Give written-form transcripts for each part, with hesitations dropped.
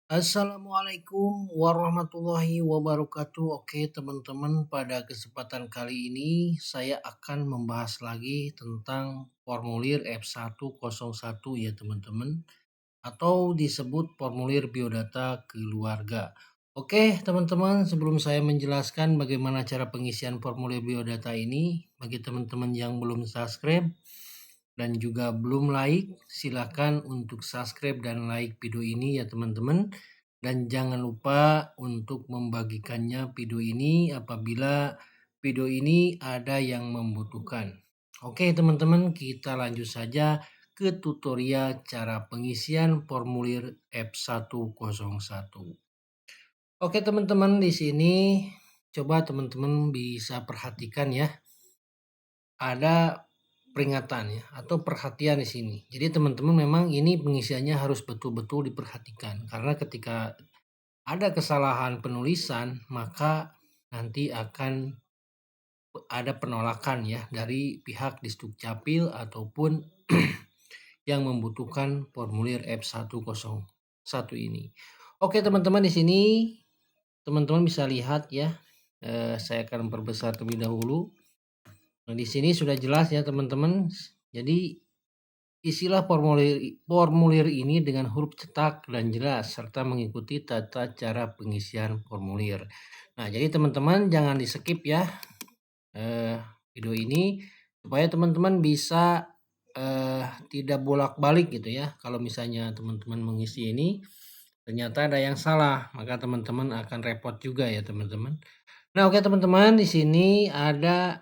Assalamualaikum warahmatullahi wabarakatuh. Oke, teman-teman, pada kesempatan kali ini saya akan membahas lagi tentang formulir F101 ya, teman-teman, atau disebut formulir biodata keluarga. Oke, teman-teman, sebelum saya menjelaskan bagaimana cara pengisian formulir biodata ini, bagi teman-teman yang belum subscribe dan juga belum like, silakan untuk subscribe dan like video ini ya, teman-teman. Dan jangan lupa untuk membagikannya video ini apabila video ini ada yang membutuhkan. Oke, teman-teman, kita lanjut saja ke tutorial cara pengisian formulir F101. Oke, teman-teman, di sini coba teman-teman bisa perhatikan ya. Ada peringatan ya atau perhatian di sini. Jadi teman-teman, memang ini pengisiannya harus betul-betul diperhatikan, karena ketika ada kesalahan penulisan maka nanti akan ada penolakan ya dari pihak Disdukcapil ataupun yang membutuhkan formulir F101 ini. Oke, teman-teman, di sini teman-teman bisa lihat ya. Saya akan memperbesar terlebih dahulu. Nah, di sini sudah jelas ya, teman-teman. Jadi isilah formulir ini dengan huruf cetak dan jelas serta mengikuti tata cara pengisian formulir. Nah, jadi teman-teman jangan di-skip ya video ini supaya teman-teman bisa tidak bolak-balik gitu ya. Kalau misalnya teman-teman mengisi ini ternyata ada yang salah, maka teman-teman akan repot juga ya, teman-teman. Nah, oke, teman-teman, di sini ada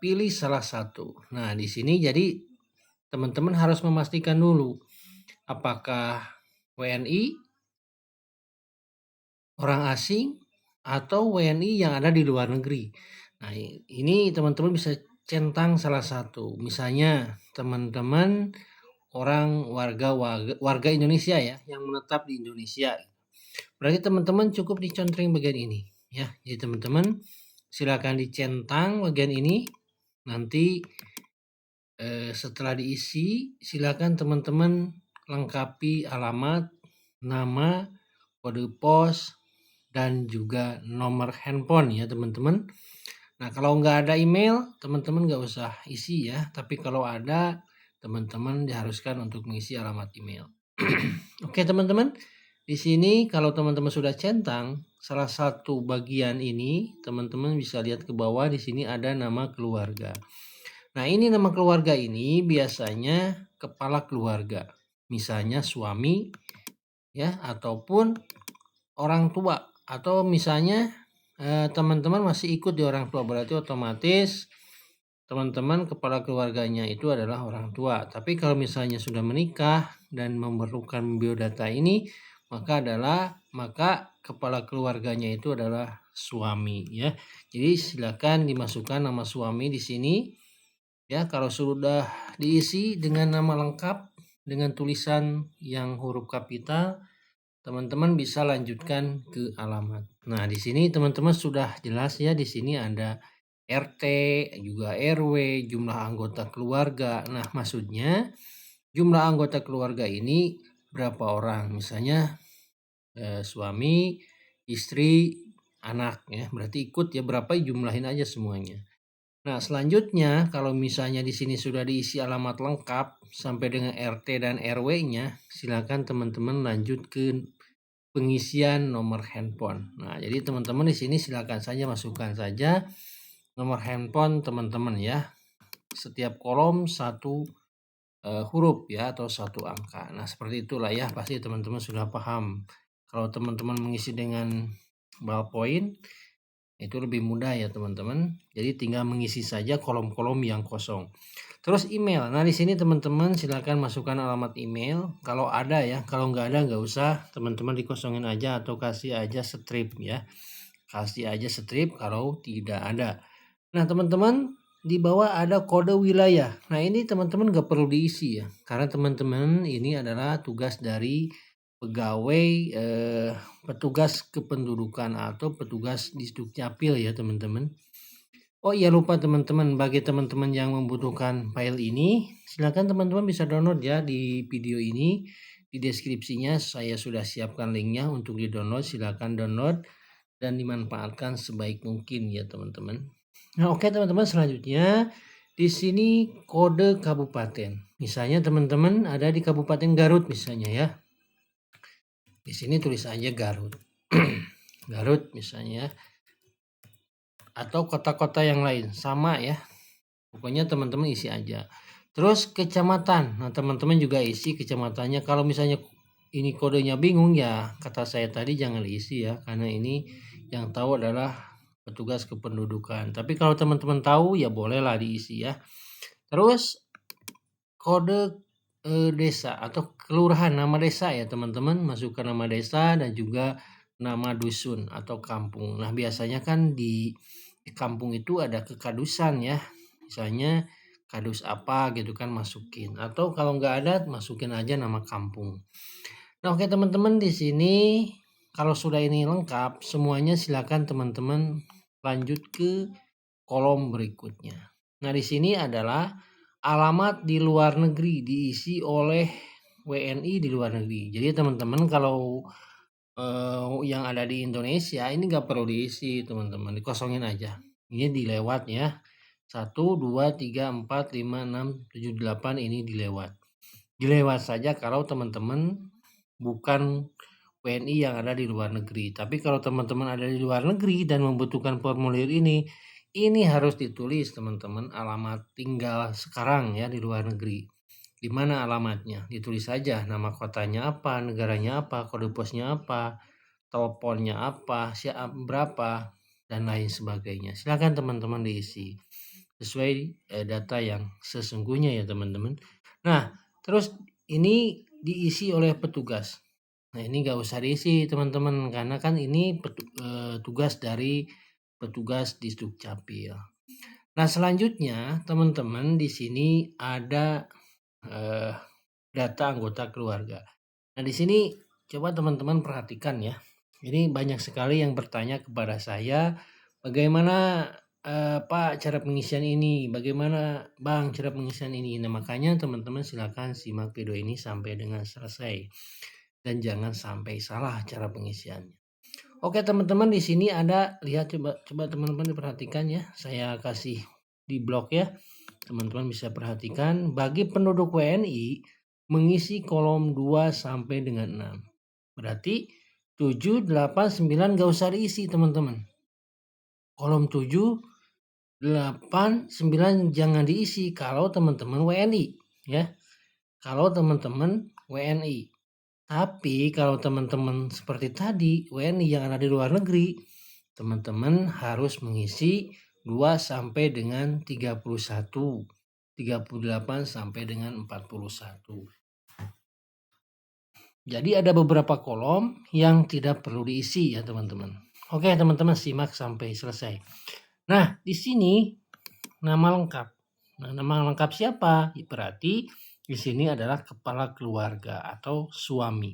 pilih salah satu. Nah, di sini jadi teman-teman harus memastikan dulu apakah WNI, orang asing, atau WNI yang ada di luar negeri. Nah, ini teman-teman bisa centang salah satu. Misalnya teman-teman warga Indonesia ya, yang menetap di Indonesia. Berarti teman-teman cukup diconteng bagian ini ya. Jadi teman-teman silakan dicentang bagian ini. Nanti setelah diisi silakan teman-teman lengkapi alamat, nama, kode pos, dan juga nomor handphone ya, teman-teman. Nah, kalau nggak ada email, teman-teman nggak usah isi ya. Tapi kalau ada, teman-teman diharuskan untuk mengisi alamat email. Oke, teman-teman. Di sini kalau teman-teman sudah centang salah satu bagian ini, teman-teman bisa lihat ke bawah, di sini ada nama keluarga. Nah, ini nama keluarga ini biasanya kepala keluarga. Misalnya suami ya, ataupun orang tua, atau misalnya teman-teman masih ikut di orang tua, berarti otomatis teman-teman kepala keluarganya itu adalah orang tua. Tapi kalau misalnya sudah menikah dan memerlukan biodata ini, maka kepala keluarganya itu adalah suami ya. Jadi silakan dimasukkan nama suami di sini. Ya, kalau sudah diisi dengan nama lengkap dengan tulisan yang huruf kapital, teman-teman bisa lanjutkan ke alamat. Nah, di sini teman-teman sudah jelas ya, di sini ada RT, juga RW, jumlah anggota keluarga. Nah, maksudnya jumlah anggota keluarga ini berapa orang? Misalnya suami, istri, anak ya. Berarti ikut ya, berapa jumlahin aja semuanya. Nah, selanjutnya kalau misalnya di sini sudah diisi alamat lengkap sampai dengan RT dan RW-nya, silakan teman-teman lanjut ke pengisian nomor handphone. Nah, jadi teman-teman di sini silakan saja masukkan saja nomor handphone teman-teman ya. Setiap kolom satu huruf ya, atau satu angka. Nah, seperti itulah ya, pasti teman-teman sudah paham. Kalau teman-teman mengisi dengan ballpoint itu lebih mudah ya, teman-teman. Jadi tinggal mengisi saja kolom-kolom yang kosong. Terus email. Nah, di sini teman-teman silakan masukkan alamat email kalau ada ya. Kalau nggak ada nggak usah, teman-teman dikosongin aja atau kasih aja strip ya. Kasih aja strip kalau tidak ada. Nah, teman-teman, di bawah ada kode wilayah. Nah, ini teman-teman nggak perlu diisi ya. Karena teman-teman ini adalah tugas dari pegawai petugas kependudukan atau petugas Disdukcapil ya, teman-teman. Oh iya, lupa teman-teman, bagi teman-teman yang membutuhkan file ini, silakan teman-teman bisa download ya di video ini. Di deskripsinya saya sudah siapkan linknya untuk di-download. Silakan download dan dimanfaatkan sebaik mungkin ya teman-teman. Nah, oke teman-teman, selanjutnya di sini kode kabupaten. Misalnya teman-teman ada di Kabupaten Garut misalnya ya. Di sini tulis aja Garut. Garut misalnya. Atau kota-kota yang lain sama ya. Pokoknya teman-teman isi aja. Terus kecamatan. Nah, teman-teman juga isi kecamatannya. Kalau misalnya ini kodenya bingung ya, kata saya tadi jangan diisi ya, karena ini yang tahu adalah petugas kependudukan. Tapi kalau teman-teman tahu ya bolehlah diisi ya. Terus kode desa atau kelurahan, nama desa ya teman-teman, masukkan nama desa dan juga nama dusun atau kampung. Nah, biasanya kan di kampung itu ada kekadusan ya. Misalnya kadus apa gitu kan masukin, atau kalau nggak ada masukin aja nama kampung. Nah, oke teman-teman, di sini kalau sudah ini lengkap semuanya, silakan teman-teman lanjut ke kolom berikutnya. Nah, di sini adalah alamat di luar negeri diisi oleh WNI di luar negeri. Jadi teman-teman kalau yang ada di Indonesia ini nggak perlu diisi teman-teman, dikosongin aja. Ini dilewat ya. 1, 2, 3, 4, 5, 6, 7, 8 ini dilewat. Dilewat saja kalau teman-teman bukan WNI yang ada di luar negeri. Tapi kalau teman-teman ada di luar negeri dan membutuhkan formulir ini harus ditulis teman-teman alamat tinggal sekarang ya di luar negeri. Di mana alamatnya? Ditulis saja nama kotanya apa, negaranya apa, kode posnya apa, teleponnya apa, siapa berapa, dan lain sebagainya. Silakan teman-teman diisi sesuai data yang sesungguhnya ya teman-teman. Nah, terus ini diisi oleh petugas. Nah, ini nggak usah diisi teman-teman karena kan ini tugas dari petugas di Dukcapil. Nah, selanjutnya teman-teman di sini ada data anggota keluarga. Nah, di sini coba teman-teman perhatikan ya. Ini banyak sekali yang bertanya kepada saya, bagaimana Pak cara pengisian ini, bagaimana Bang cara pengisian ini. Nah, makanya teman-teman silakan simak video ini sampai dengan selesai dan jangan sampai salah cara pengisiannya. Oke teman-teman, di sini ada, lihat coba teman-teman diperhatikan ya. Saya kasih di blog ya. Teman-teman bisa perhatikan bagi penduduk WNI mengisi kolom 2 sampai dengan 6. Berarti 7, 8, 9 gak usah diisi teman-teman. Kolom 7, 8, 9 jangan diisi kalau teman-teman WNI ya. Kalau teman-teman WNI. Tapi kalau teman-teman seperti tadi WNI yang ada di luar negeri, teman-teman harus mengisi 2 sampai dengan 31, 38 sampai dengan 41. Jadi ada beberapa kolom yang tidak perlu diisi ya teman-teman. Oke teman-teman, simak sampai selesai. Nah, di sini nama lengkap. Nah, nama lengkap siapa? Berarti di sini adalah kepala keluarga atau suami.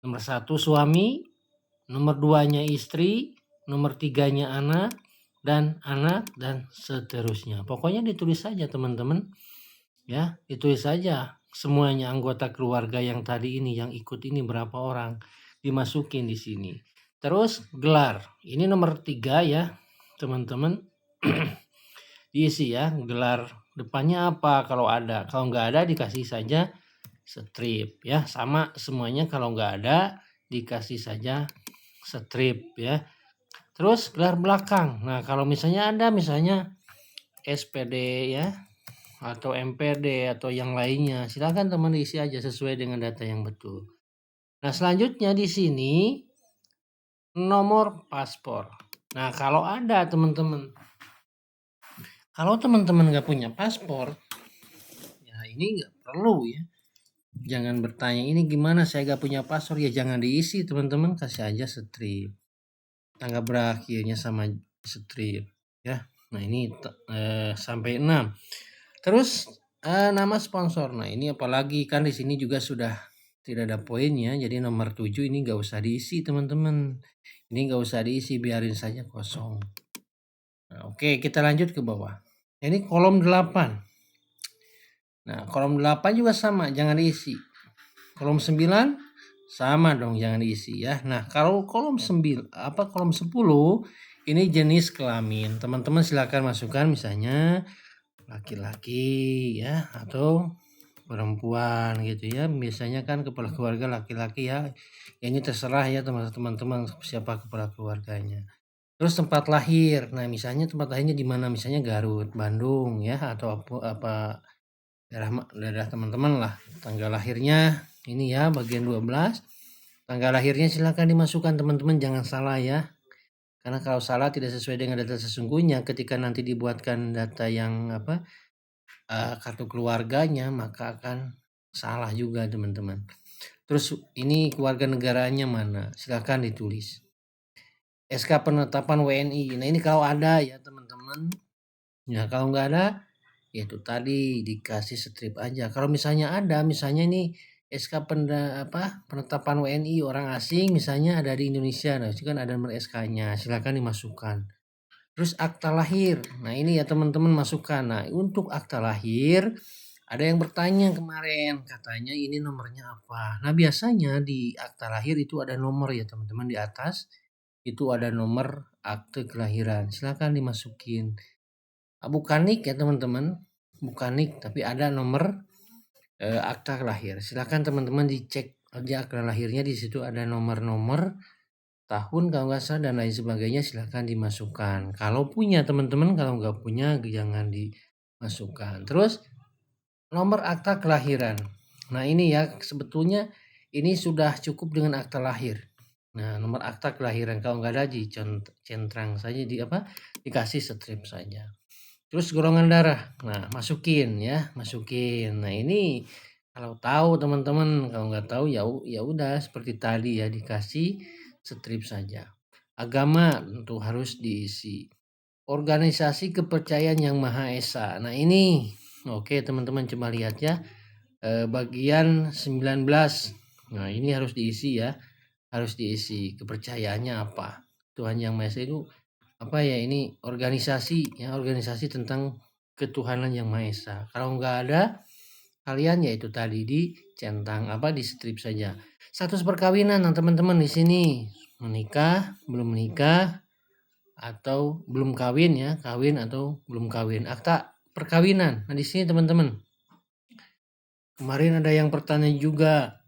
Nomor 1 suami, nomor 2-nya istri, nomor 3-nya anak, dan seterusnya. Pokoknya ditulis saja teman-teman. Ya, ditulis saja semuanya anggota keluarga yang tadi ini, yang ikut ini berapa orang, dimasukin di sini. Terus gelar. Ini nomor 3 ya, teman-teman. Diisi ya, gelar depannya apa kalau ada. Kalau nggak ada dikasih saja strip ya, sama semuanya. Kalau nggak ada dikasih saja strip ya. Terus gelar belakang. Nah, kalau misalnya ada misalnya SPD ya atau MPD atau yang lainnya, silakan teman diisi aja sesuai dengan data yang betul. Nah, selanjutnya di sini nomor paspor. Nah, kalau ada teman-teman, kalau teman-teman nggak punya paspor, ya ini nggak perlu ya. Jangan bertanya ini gimana saya nggak punya paspor, ya jangan diisi teman-teman, kasih aja strip. Tanggal berakhirnya sama strip ya. Nah, ini sampai 6. Terus nama sponsor. Nah, ini apalagi kan di sini juga sudah tidak ada poinnya. Jadi nomor 7 ini nggak usah diisi teman-teman. Ini nggak usah diisi, biarin saja kosong. Nah, oke, kita lanjut ke bawah. Ini kolom 8. Nah, kolom 8 juga sama, jangan diisi. Kolom 9 sama dong, jangan diisi ya. Nah, kalau kolom 10 ini jenis kelamin. Teman-teman silakan masukkan misalnya laki-laki ya atau perempuan gitu ya. Biasanya kan kepala keluarga laki-laki ya. Ya ini terserah ya teman-teman siapa kepala keluarganya. Terus tempat lahir. Nah, misalnya tempat lahirnya di mana? Misalnya Garut, Bandung ya atau apa daerah teman-teman lah. Tanggal lahirnya ini ya bagian 12. Tanggal lahirnya silakan dimasukkan teman-teman, jangan salah ya. Karena kalau salah tidak sesuai dengan data sesungguhnya ketika nanti dibuatkan data yang kartu keluarganya maka akan salah juga teman-teman. Terus ini keluarga negaranya mana? Silakan ditulis. SK penetapan WNI. Nah, ini kalau ada ya teman-teman. Nah, kalau nggak ada ya itu tadi dikasih strip aja. Kalau misalnya ada, misalnya ini SK penetapan WNI orang asing misalnya ada di Indonesia. Nah, itu kan ada nomor SK-nya. Silakan dimasukkan. Terus akta lahir. Nah, ini ya teman-teman masukkan. Nah, untuk akta lahir ada yang bertanya kemarin, katanya ini nomornya apa. Nah, biasanya di akta lahir itu ada nomor ya teman-teman, di atas itu ada nomor akte kelahiran. Silakan dimasukin. Bukan nik ya teman-teman, bukan nik tapi ada nomor akta lahir. Silakan teman-teman dicek aja akta lahirnya, di situ ada nomor-nomor tahun kalau nggak salah dan lain sebagainya, silakan dimasukkan. Kalau punya teman-teman, kalau nggak punya jangan dimasukkan. Terus nomor akta kelahiran. Nah, ini ya sebetulnya ini sudah cukup dengan akta lahir. Nah, nomor akta kelahiran kalau nggak ada centang saja dikasih strip saja. Terus golongan darah. Nah, masukin ya, masukin. Nah, ini kalau tahu teman-teman, kalau nggak tahu ya udah seperti tadi ya dikasih strip saja. Agama tentu harus diisi. Organisasi kepercayaan yang Maha Esa. Nah, ini oke teman-teman coba lihat ya. Bagian 19. Nah, ini harus diisi ya. Harus diisi kepercayaannya apa. Tuhan Yang Maha Esa itu apa ya, ini organisasi ya, organisasi tentang ketuhanan yang Maha Esa. Kalau nggak ada kalian ya itu tadi dicentang di strip saja. Status perkawinan. Nah, teman-teman di sini menikah, belum menikah, atau belum kawin ya, kawin atau belum kawin. Akta perkawinan. Nah, di sini teman-teman. Kemarin ada yang bertanya juga,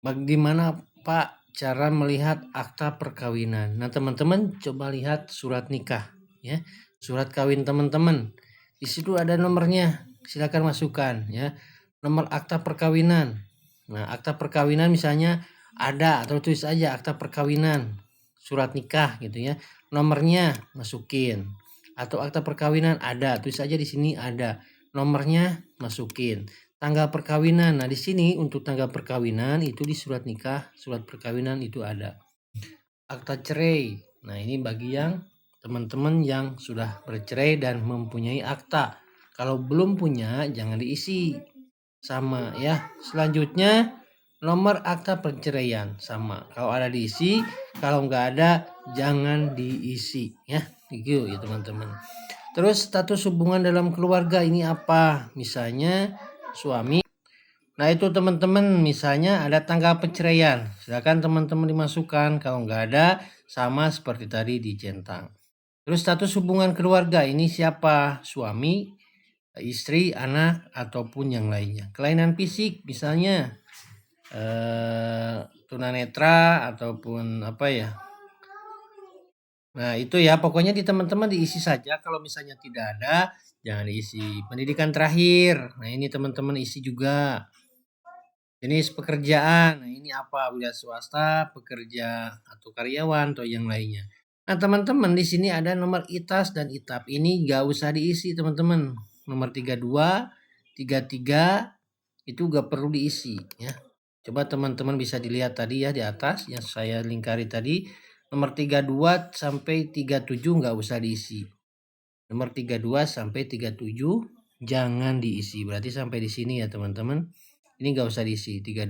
bagaimana Pak cara melihat akta perkawinan? Nah, teman-teman coba lihat surat nikah ya. Surat kawin teman-teman. Di situ ada nomornya. Silakan masukkan ya. Nomor akta perkawinan. Nah, akta perkawinan misalnya ada atau tulis aja akta perkawinan, surat nikah gitu ya. Nomornya masukin. Atau akta perkawinan ada, tulis aja di sini ada. Nomornya masukin. Tanggal perkawinan. Nah, di sini untuk tanggal perkawinan itu di surat nikah, surat perkawinan itu ada. Akta cerai. Nah, ini bagi yang teman-teman yang sudah bercerai dan mempunyai akta. Kalau belum punya jangan diisi. Sama ya. Selanjutnya nomor akta perceraian sama. Kalau ada diisi, kalau nggak ada jangan diisi ya. Gitu ya teman-teman. Terus status hubungan dalam keluarga ini apa? Misalnya suami. Nah, itu teman-teman misalnya ada tanggal perceraian. Silakan teman-teman dimasukkan. Kalau nggak ada sama seperti tadi dicentang. Terus status hubungan keluarga ini siapa? Suami, istri, anak, ataupun yang lainnya. Kelainan fisik misalnya tunanetra ataupun apa ya. Nah, itu ya pokoknya di teman-teman diisi saja. Kalau misalnya tidak ada jangan diisi. Pendidikan terakhir. Nah, ini teman-teman isi juga. Jenis pekerjaan. Nah, ini apa? Wira swasta, pekerja atau karyawan atau yang lainnya. Nah, teman-teman di sini ada nomor ITAS dan ITAP. Ini gak usah diisi, teman-teman. Nomor 32, 33 itu gak perlu diisi ya. Coba teman-teman bisa dilihat tadi ya di atas yang saya lingkari tadi. Nomor 32 sampai 37 nggak usah diisi. Nomor 32 sampai 37 jangan diisi. Berarti sampai di sini ya teman-teman. Ini nggak usah diisi. 32,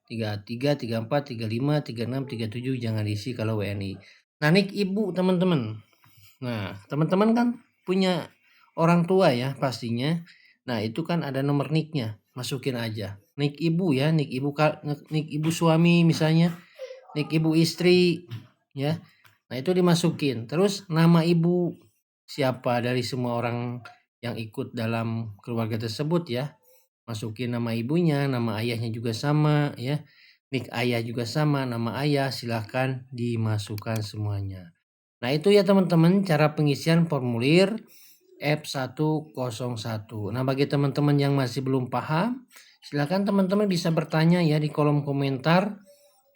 33, 34, 35, 36, 37 jangan diisi kalau WNI. Nah, nik ibu teman-teman. Nah, teman-teman kan punya orang tua ya pastinya. Nah, itu kan ada nomor niknya. masukin aja. Nik ibu ya, nik ibu suami misalnya, nik ibu istri ya. Nah, itu dimasukin. Terus nama ibu siapa dari semua orang yang ikut dalam keluarga tersebut ya. Masukin nama ibunya, nama ayahnya juga sama ya. Nik ayah juga sama, nama ayah silahkan dimasukkan semuanya. Nah, itu ya teman-teman cara pengisian formulir F101. Nah, bagi teman-teman yang masih belum paham, silakan teman-teman bisa bertanya ya di kolom komentar.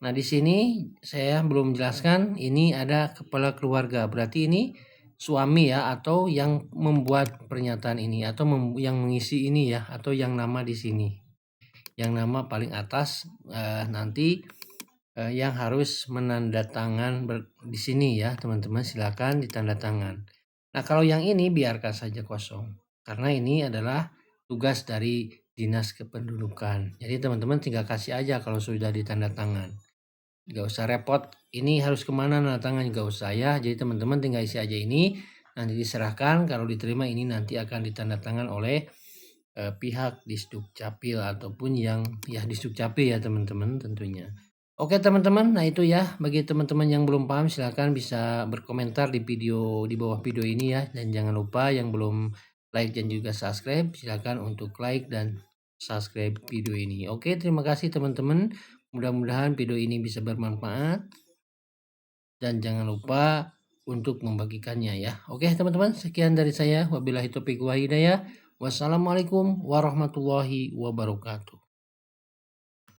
Nah, di sini saya belum jelaskan, ini ada kepala keluarga. Berarti ini suami ya, atau yang membuat pernyataan ini, atau yang mengisi ini ya, atau yang nama di sini. Yang nama paling atas nanti yang harus menandatangan di sini ya, teman-teman, silakan ditandatangan. Nah, kalau yang ini biarkan saja kosong, karena ini adalah tugas dari Dinas Kependudukan. Jadi teman-teman tinggal kasih aja kalau sudah ditandatangan. Gak usah repot, ini harus kemana nanda tangan, gak usah ya. Jadi teman-teman tinggal isi aja ini, nanti diserahkan. Kalau diterima ini nanti akan ditandatangan oleh pihak Disdukcapil ataupun yang ya Disdukcapil ya teman-teman tentunya. Oke teman-teman, nah itu ya, bagi teman-teman yang belum paham silahkan bisa berkomentar di bawah video ini ya, dan jangan lupa yang belum like dan juga subscribe silahkan untuk like dan subscribe video ini. Oke, terima kasih teman-teman, mudah-mudahan video ini bisa bermanfaat dan jangan lupa untuk membagikannya ya. Oke teman-teman, sekian dari saya, wabillahi taufiq wal hidayah. Wassalamualaikum warahmatullahi wabarakatuh.